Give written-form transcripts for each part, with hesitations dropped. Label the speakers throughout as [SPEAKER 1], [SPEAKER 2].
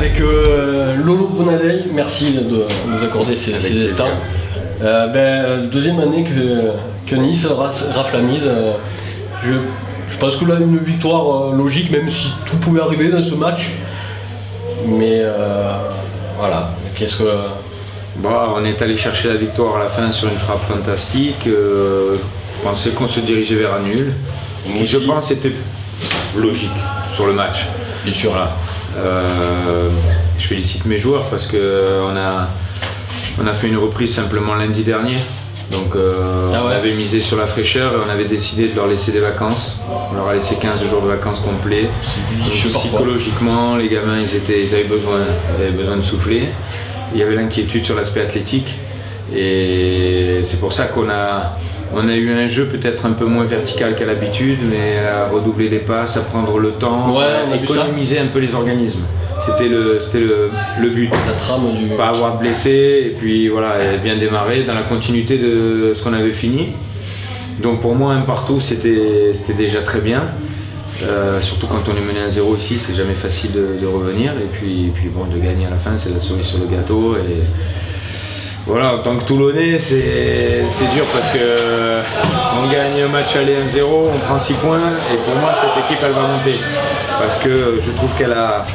[SPEAKER 1] avec Lolo Bonadei. Merci de nous accorder ces instants. Deuxième année que Nice rafle la mise. Je pense que là, une victoire logique, même si tout pouvait arriver dans ce match. Mais voilà, qu'est-ce que...
[SPEAKER 2] On est allé chercher la victoire à la fin sur une frappe fantastique. Je pensais qu'on se dirigeait vers un nul. Et je pense que c'était logique sur le match.
[SPEAKER 1] Bien sûr.
[SPEAKER 2] Voilà. Je félicite mes joueurs parce qu'on a fait une reprise simplement lundi dernier. Donc on avait misé sur la fraîcheur et on avait décidé de leur laisser des vacances. On leur a laissé 15 jours de vacances complets. Psychologiquement, les gamins ils avaient besoin de souffler. Il y avait l'inquiétude sur l'aspect athlétique et c'est pour ça qu'on a eu un jeu peut-être un peu moins vertical qu'à l'habitude, mais à redoubler les passes, à prendre le temps, à économiser un peu les organismes. C'était le but.
[SPEAKER 1] La trame du...
[SPEAKER 2] Pas avoir de blessés et puis voilà, et bien démarrer dans la continuité de ce qu'on avait fini. Donc pour moi, un partout, c'était déjà très bien. Surtout quand on est mené à 0 ici, c'est jamais facile de revenir. Et puis de gagner à la fin, c'est la cerise sur le gâteau. Et voilà, en tant que Toulonnais, c'est dur parce que on gagne un match aller 1-0, on prend 6 points. Et pour moi, cette équipe, elle va monter. Parce que je trouve qu'elle a...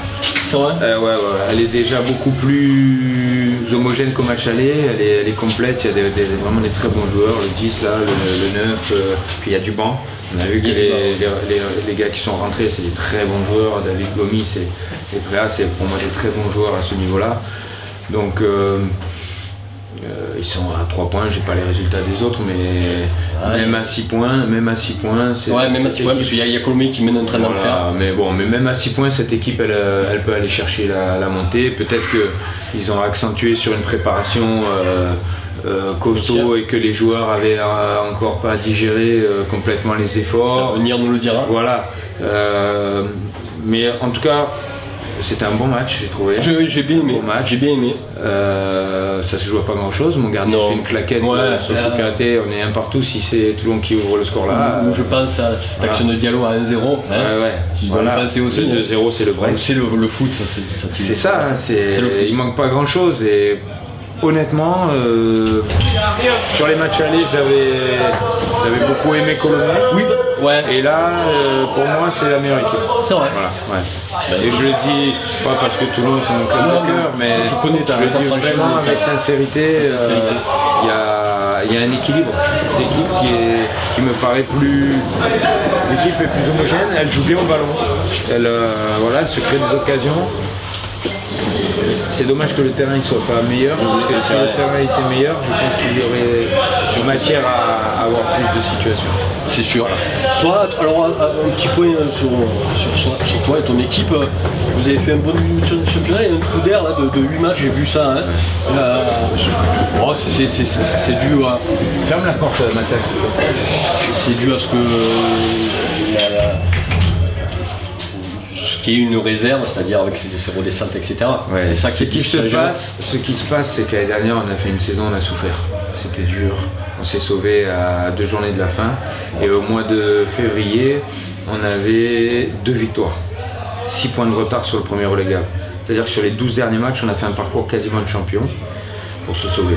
[SPEAKER 2] elle est déjà beaucoup plus homogène qu'au match aller, elle est complète, il y a vraiment des très bons joueurs, le 10 là, le 9, puis il y a du banc. On a vu que les gars qui sont rentrés, c'est des très bons joueurs, David Gomis et Préa, c'est pour moi des très bons joueurs à ce niveau-là. Donc ils sont à 3 points, j'ai pas les résultats des autres, mais même à 6 points, c'est...
[SPEAKER 1] Ouais, même à 6 points, parce qu'il y a Colomé qui mène en train de le faire.
[SPEAKER 2] Mais même à 6 points, cette équipe, elle peut aller chercher la montée. Peut-être qu'ils ont accentué sur une préparation costaud et que les joueurs avaient encore pas digéré complètement les efforts.
[SPEAKER 1] L'avenir nous le dira.
[SPEAKER 2] Voilà. Mais en tout cas, c'était un bon match, j'ai trouvé.
[SPEAKER 1] J'ai bien aimé.
[SPEAKER 2] Bon match.
[SPEAKER 1] J'ai bien aimé.
[SPEAKER 2] Ça se joue à pas grand chose. Mon gardien fait une claquette sur le coup karaté. On est un partout si c'est Toulon qui ouvre le score là.
[SPEAKER 1] Je pense à cette action de Diallo à 1-0. Tu dois le penser aussi.
[SPEAKER 2] 2-0, c'est le break.
[SPEAKER 1] C'est le foot,
[SPEAKER 2] c'est ça. Il manque pas grand chose. Et honnêtement, sur les matchs allés, j'avais beaucoup aimé Colomé.
[SPEAKER 1] Oui. Ouais.
[SPEAKER 2] Et là, pour moi, c'est la meilleure équipe.
[SPEAKER 1] C'est vrai.
[SPEAKER 2] Voilà, et je le dis pas parce que Toulon c'est mon club de cœur, mais
[SPEAKER 1] je le dis
[SPEAKER 2] vraiment avec sincérité. Il y a un équilibre d'équipe qui me paraît plus... L'équipe est plus homogène, elle joue bien au ballon. Elle se crée des occasions. C'est dommage que le terrain ne soit pas meilleur, parce que si le terrain était meilleur, je pense qu'il y aurait matière à avoir plus de situations.
[SPEAKER 1] C'est sûr. Toi, alors un petit point sur toi et ton équipe, vous avez fait un bon début de championnat, il y a un trou d'air de 8 matchs, j'ai vu ça. C'est dû à...
[SPEAKER 2] Ferme la porte, Mathias.
[SPEAKER 1] C'est dû à ce que... qui est une réserve, c'est-à-dire avec ses redescentes, etc.
[SPEAKER 2] Ouais.
[SPEAKER 1] C'est ça
[SPEAKER 2] ce qui se passe, c'est qu'année dernière, on a fait une saison, on a souffert. C'était dur. On s'est sauvé à 2 journées de la fin. Et au mois de février, on avait 2 victoires. 6 points de retard sur le premier relégable. C'est-à-dire que sur les 12 derniers matchs, on a fait un parcours quasiment de champion pour se sauver.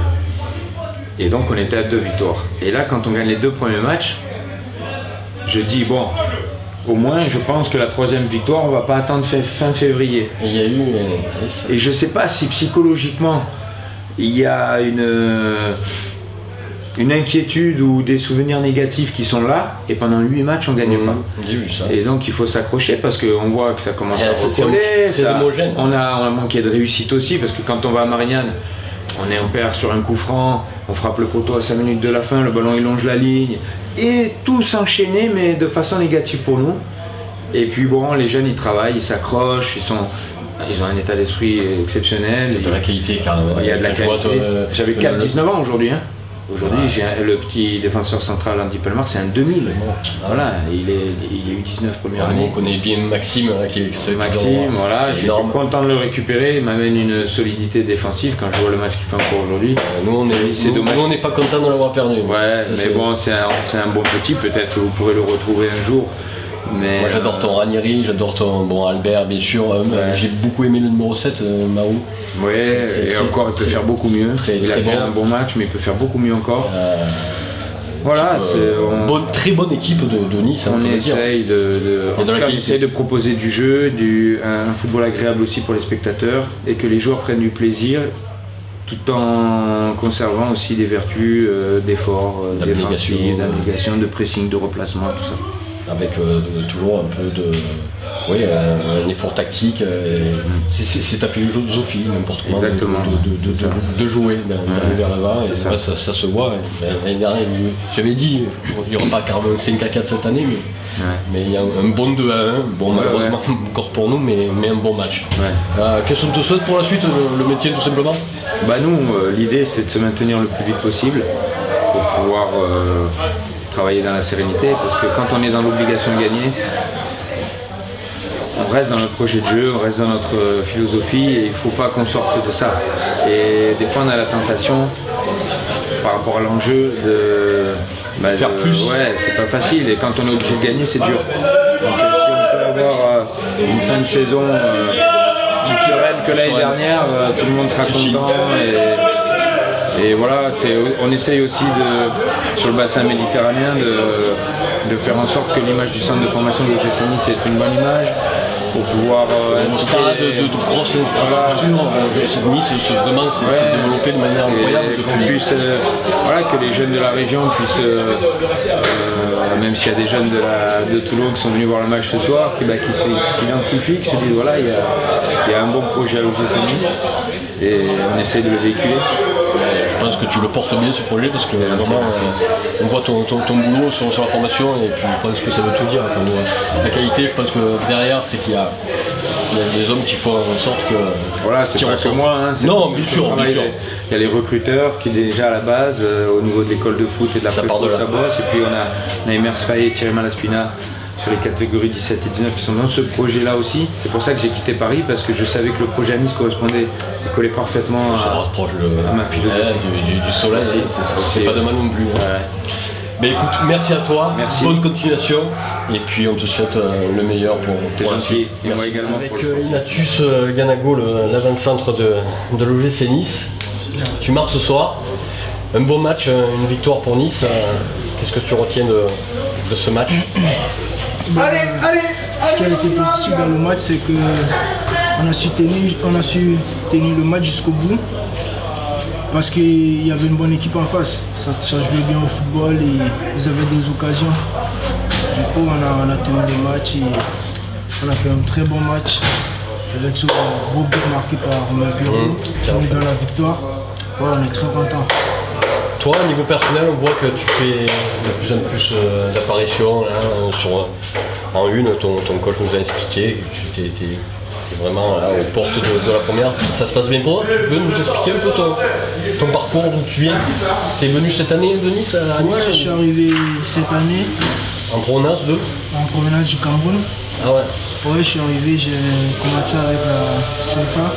[SPEAKER 2] Et donc, on était à 2 victoires. Et là, quand on gagne les 2 premiers matchs, je dis, bon... Au moins, je pense que la 3e victoire, on ne va pas attendre fin février.
[SPEAKER 1] Et il y a eu...
[SPEAKER 2] Et je ne sais pas si psychologiquement, il y a une inquiétude ou des souvenirs négatifs qui sont là, et pendant 8 matchs, on ne gagne pas.
[SPEAKER 1] J'ai vu ça.
[SPEAKER 2] Et donc, il faut s'accrocher parce qu'on voit que ça commence à recoller.
[SPEAKER 1] C'est homogène.
[SPEAKER 2] On a manqué de réussite aussi, parce que quand on va à Marignane, on perd sur un coup franc, on frappe le poteau à 5 minutes de la fin, le ballon il longe la ligne, et tout s'enchaîner mais de façon négative pour nous. Et puis bon, les jeunes ils travaillent, ils s'accrochent, ils ont un état d'esprit exceptionnel.
[SPEAKER 1] Il y a de la qualité carrément.
[SPEAKER 2] Il y a de la qualité. J'avais 4-19 ans aujourd'hui. Aujourd'hui, j'ai le petit défenseur central Andy Pelmar, c'est un 2000. Voilà, il est eu 19 première année.
[SPEAKER 1] On connaît bien Maxime là,
[SPEAKER 2] Maxime, voilà, j'étais content de le récupérer, il m'amène une solidité défensive quand je vois le match qu'il fait encore aujourd'hui.
[SPEAKER 1] Nous on n'est pas content de l'avoir perdu.
[SPEAKER 2] Ouais, mais bon, c'est un bon petit, peut-être que vous pourrez le retrouver un jour Mais,
[SPEAKER 1] moi j'adore ton Ranieri, j'adore ton Albert bien sûr. J'ai beaucoup aimé le numéro 7, Mahou.
[SPEAKER 2] Ouais, et encore il peut faire beaucoup mieux. Il a fait un bon match, mais il peut faire beaucoup mieux encore. Voilà,
[SPEAKER 1] très bonne équipe de Nice.
[SPEAKER 2] On essaye de proposer du jeu, un football agréable aussi pour les spectateurs et que les joueurs prennent du plaisir tout en conservant aussi des vertus d'effort, défensif, d'abnégation, de pressing, de replacement, tout ça.
[SPEAKER 1] Avec toujours un peu un effort tactique. C'est ta philosophie, n'importe quoi.
[SPEAKER 2] Exactement.
[SPEAKER 1] De jouer, d'aller vers l'avant. Et ça se voit. L'année dernière, j'avais dit, il n'y aura pas carrément 5-4 cette année, mais il y a un bon 2-1. Bon, malheureusement, encore pour nous, mais un bon match. Qu'est-ce qu'on te souhaite pour la suite, le maintien tout simplement?
[SPEAKER 2] Nous, l'idée c'est de se maintenir le plus vite possible pour pouvoir travailler dans la sérénité, parce que quand on est dans l'obligation de gagner, on reste dans notre projet de jeu, on reste dans notre philosophie et il ne faut pas qu'on sorte de ça. Et des fois on a la tentation, par rapport à l'enjeu, de
[SPEAKER 1] faire plus.
[SPEAKER 2] Ouais, c'est pas facile et quand on est obligé de gagner, c'est dur. Donc si on peut avoir une fin de saison plus sereine que l'année dernière, tout le monde sera content. Et voilà, on essaye aussi sur le bassin méditerranéen de faire en sorte que l'image du centre de formation de l'OGC Nice est une bonne image pour pouvoir
[SPEAKER 1] stade de grosse infrastructure. Nice, vraiment, c'est développé de manière incroyable.
[SPEAKER 2] Que les jeunes de la région puissent, même s'il y a des jeunes de Toulon qui sont venus voir le match ce soir, qui s'identifient, qui se disent voilà, il y a un bon projet à l'OGC Nice et on essaye de le véhiculer.
[SPEAKER 1] Je pense que tu le portes bien ce projet parce que vraiment on voit ton boulot sur la formation et puis je pense que ça veut tout dire. La qualité, je pense que derrière c'est qu'il y a des hommes qui font en sorte que...
[SPEAKER 2] Voilà, c'est pas que moi.
[SPEAKER 1] Non, bien sûr.
[SPEAKER 2] Il y a les recruteurs qui déjà à la base, au niveau de l'école de foot et de la prépa, ça bosse. Et puis on a Emers Faye et Thierry Malaspina sur les catégories 17 et 19 qui sont dans ce projet-là aussi. C'est pour ça que j'ai quitté Paris parce que je savais que le projet à Nice correspondait et collait parfaitement à ma philosophie.
[SPEAKER 1] Du soleil, c'est pas de mal non plus. Mais écoute, merci à toi, bonne continuation et puis on te souhaite le meilleur pour la suite.
[SPEAKER 2] Et moi également.
[SPEAKER 1] Avec Ignatius Ganago, l'avant-centre de l'OGC Nice, tu marques ce soir, un bon match, une victoire pour Nice. Qu'est-ce que tu retiens de ce match?
[SPEAKER 3] Ce qui a été positif dans le match, c'est qu'on a su tenir le match jusqu'au bout. Parce qu'il y avait une bonne équipe en face, ça jouait bien au football et ils avaient des occasions. Du coup, on a tenu le match et on a fait un très bon match avec ce beau but marqué par Romain Bureau qui nous donne la victoire. Ouais, on est très contents.
[SPEAKER 1] Toi, au niveau personnel, on voit que tu fais de plus en plus d'apparitions en une. Ton coach nous a expliqué que tu étais vraiment là, aux portes de la première. Ça se passe bien pour toi? Tu peux nous expliquer un peu ton parcours, d'où tu viens? Tu es venu cette année de Nice à Nice?
[SPEAKER 3] Ouais, je suis arrivé cette année.
[SPEAKER 1] En provenance de?
[SPEAKER 3] En provenance du Cameroun.
[SPEAKER 1] Ah ouais?
[SPEAKER 3] Ouais, je suis arrivé, j'ai commencé avec la CFA.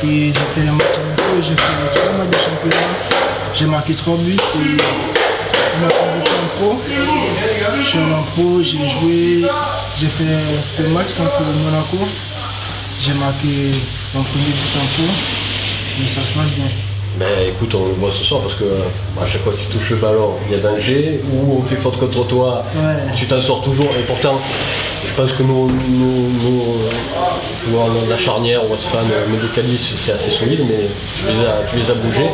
[SPEAKER 3] Puis j'ai fait les matchs avec eux, j'ai fait 3 matchs de championnat. J'ai marqué 3 buts et on a convoqué en pro. Je suis allé en pro, j'ai joué, j'ai fait 2 matchs contre Monaco. J'ai marqué mon premier but en pro, mais ça se passe bien.
[SPEAKER 1] Ben écoute, on le voit ce soir parce que à chaque fois que tu touches le ballon, il y a danger, ou on fait faute contre toi, tu t'en sors toujours. Et pourtant, je pense que nos joueurs de la charnière, Wasfan, Medokali, c'est assez solide, mais tu les as bougés.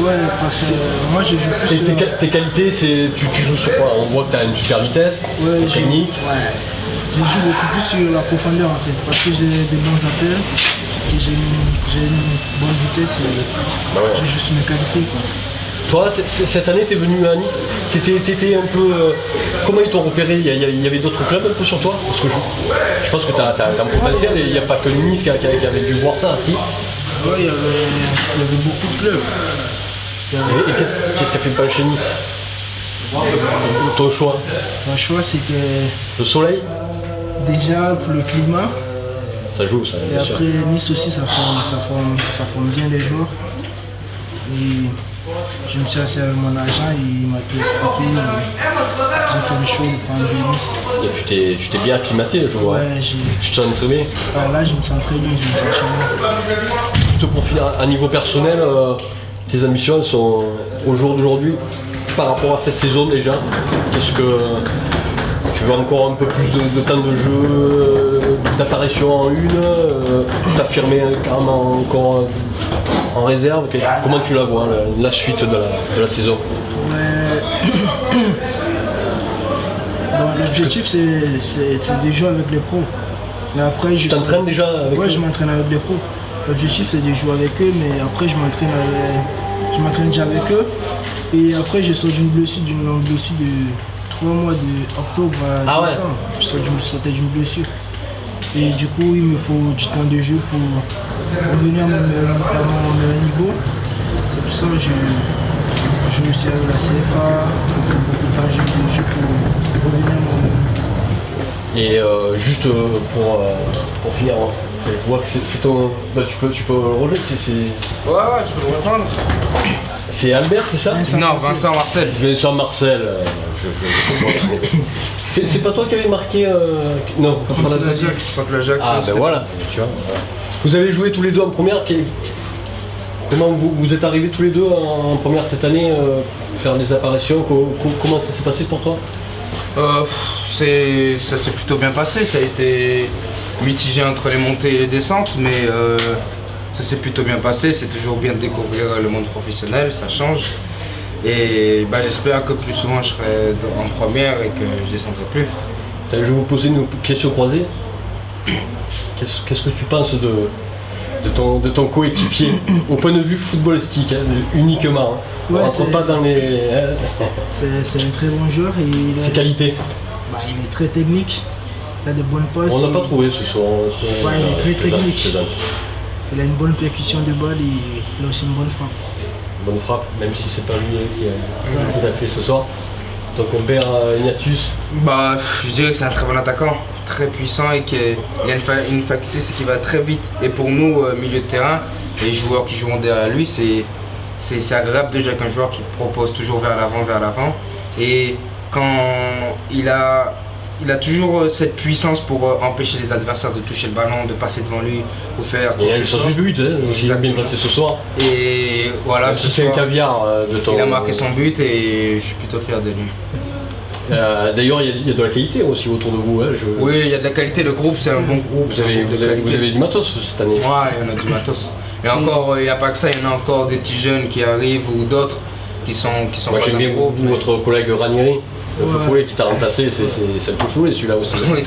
[SPEAKER 3] Ouais, parce que moi je joue plus
[SPEAKER 1] sur... Tes qualités, tu joues sur quoi? On voit que tu as une super vitesse, technique.
[SPEAKER 3] Je joue beaucoup plus sur la profondeur en fait, parce que j'ai des bons appels, et j'ai une bonne vitesse et je joue sur mes qualités.
[SPEAKER 1] Toi, cette année, tu es venu à Nice, t'étais un peu... comment ils t'ont repéré? Il y avait d'autres clubs un peu sur toi? Parce que je pense que tu as un potentiel et il n'y a pas que Nice qui avait dû voir ça, si?
[SPEAKER 3] Ouais, il y avait beaucoup de clubs.
[SPEAKER 1] Et qu'est-ce qui a fait pencher Nice? Ton choix?
[SPEAKER 3] Mon choix, c'était...
[SPEAKER 1] Le soleil?
[SPEAKER 3] Déjà, pour le climat.
[SPEAKER 1] Ça joue, ça.
[SPEAKER 3] Et après, Nice aussi, ça forme bien les joueurs. Et je me suis assis avec mon agent et il m'a tout expliqué. J'ai fait le choix de prendre Nice.
[SPEAKER 1] Et tu t'es bien acclimaté, je vois.
[SPEAKER 3] Ouais,
[SPEAKER 1] Tu te sens très bien.
[SPEAKER 3] là, je me sens très bien, je me sens chez moi.
[SPEAKER 1] Juste pour finir, à niveau personnel, tes ambitions sont au jour d'aujourd'hui par rapport à cette saison déjà. Qu'est-ce que tu veux encore un peu plus de temps de jeu, d'apparition en une, t'affirmer carrément encore en réserve? Comment tu la vois, la suite de la saison?
[SPEAKER 3] Bon, l'objectif c'est de jouer avec les pros. Mais après,
[SPEAKER 1] Tu t'entraînes déjà avec eux?
[SPEAKER 3] je m'entraîne avec les pros. L'objectif c'est de jouer avec eux, mais après je m'entraîne déjà avec eux. Et après je sors d'une longue blessure de 3 mois d'octobre à décembre. Je sortais d'une blessure. Et du coup il me faut du temps de jeu pour revenir à mon meilleur niveau. C'est pour ça que je joue aussi avec la CFA, il faut beaucoup de temps de jeu pour revenir à mon meilleur niveau.
[SPEAKER 1] Et juste pour finir, je vois que c'est ton. Bah, tu peux le rejeter,
[SPEAKER 4] Ouais, je peux le reprendre.
[SPEAKER 1] c'est Albert, c'est ça?
[SPEAKER 4] Non, Vincent Marcel.
[SPEAKER 1] Vincent Marcel. C'est pas toi qui avais marqué. Non,
[SPEAKER 3] Contre l'Ajax.
[SPEAKER 4] Contre l'Ajax.
[SPEAKER 1] Ah ben voilà, tu vois. Vous avez joué tous les deux en première. Comment vous êtes arrivés tous les deux en première cette année, faire des apparitions? Comment ça s'est passé pour toi?
[SPEAKER 4] Ça s'est plutôt bien passé, ça a été mitigé entre les montées et les descentes, mais ça s'est plutôt bien passé. C'est toujours bien de découvrir le monde professionnel, ça change. Et j'espère que plus souvent je serai en première et que je ne descendrai plus.
[SPEAKER 1] Je vais vous poser une question croisée. Qu'est-ce que tu penses de ton coéquipier au point de vue footballistique, uniquement?
[SPEAKER 3] Ouais,
[SPEAKER 1] on rentre pas dans les.
[SPEAKER 3] C'est un très bon joueur et
[SPEAKER 1] Ses qualités.
[SPEAKER 3] il est très technique, il a des bonnes passes.
[SPEAKER 1] On n'a pas trouvé ce soir.
[SPEAKER 3] Il est très technique. Il a une bonne percussion de balle et il a aussi une bonne frappe.
[SPEAKER 1] Bonne frappe, même si c'est pas lui qui l'a fait ce soir. Donc on perd Ignatius.
[SPEAKER 4] Je dirais que c'est un très bon attaquant, très puissant et qu'il a une faculté, c'est qu'il va très vite. Et pour nous, milieu de terrain, les joueurs qui joueront derrière lui, c'est agréable de jouer avec un joueur qui propose toujours vers l'avant. Et quand il a toujours cette puissance pour empêcher les adversaires de toucher le ballon, de passer devant lui ou faire.
[SPEAKER 1] Il a eu son but, il a bien passé ce soir.
[SPEAKER 4] Et voilà,
[SPEAKER 1] c'est un caviar de ton.
[SPEAKER 4] Il a marqué son but et je suis plutôt fier de lui.
[SPEAKER 1] D'ailleurs, il y a de la qualité aussi autour de vous.
[SPEAKER 4] Oui, il y a de la qualité, le groupe c'est un bon groupe.
[SPEAKER 1] Vous avez du matos cette année?
[SPEAKER 4] Ouais, il y en a du matos. Et encore, il n'y a pas que ça, il y en a encore des petits jeunes qui arrivent ou d'autres qui sont
[SPEAKER 1] Moi j'aime bien votre collègue Ranieri, le Foufoué qui t'a remplacé, c'est le Foufoué celui-là aussi.
[SPEAKER 4] Oui,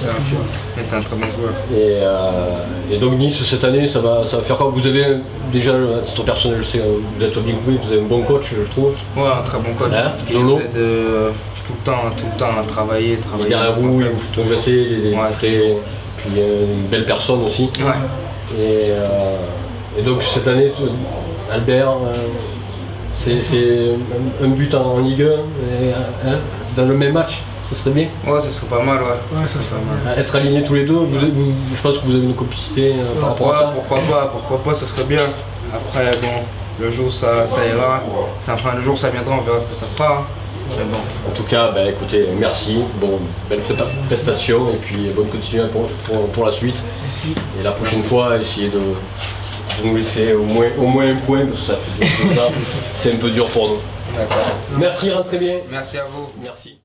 [SPEAKER 4] c'est un très bon joueur.
[SPEAKER 1] Et donc Nice cette année, ça va faire quoi? Vous avez déjà, à titre personnel, je sais, vous êtes bien coupé, vous avez un bon coach, je trouve.
[SPEAKER 4] Ouais, un très bon coach. Qui nous aide tout le temps à travailler.
[SPEAKER 1] Derrière vous, il vous fait progresser, puis une belle personne aussi.
[SPEAKER 4] Ouais.
[SPEAKER 1] Et donc cette année, Albert, c'est un but en Ligue 1 dans le même match, ça serait bien?
[SPEAKER 4] Ouais, ça serait pas mal, ouais.
[SPEAKER 3] Ouais, ça serait mal.
[SPEAKER 1] Être alignés tous les deux, je pense que vous avez une complicité par rapport à ça.
[SPEAKER 4] Pourquoi pas, ça serait bien. Après, le jour ça ira, le jour ça viendra, on verra ce que ça fera. Mais bon.
[SPEAKER 1] En tout cas, écoutez, merci, belle prestation et puis bonne continuation pour la suite.
[SPEAKER 3] Merci.
[SPEAKER 1] Et la prochaine fois, essayez de nous laisser au moins un point, parce que ça fait c'est un peu dur pour nous.
[SPEAKER 4] D'accord.
[SPEAKER 1] Merci, rentrez bien.
[SPEAKER 4] Merci à vous.
[SPEAKER 1] Merci.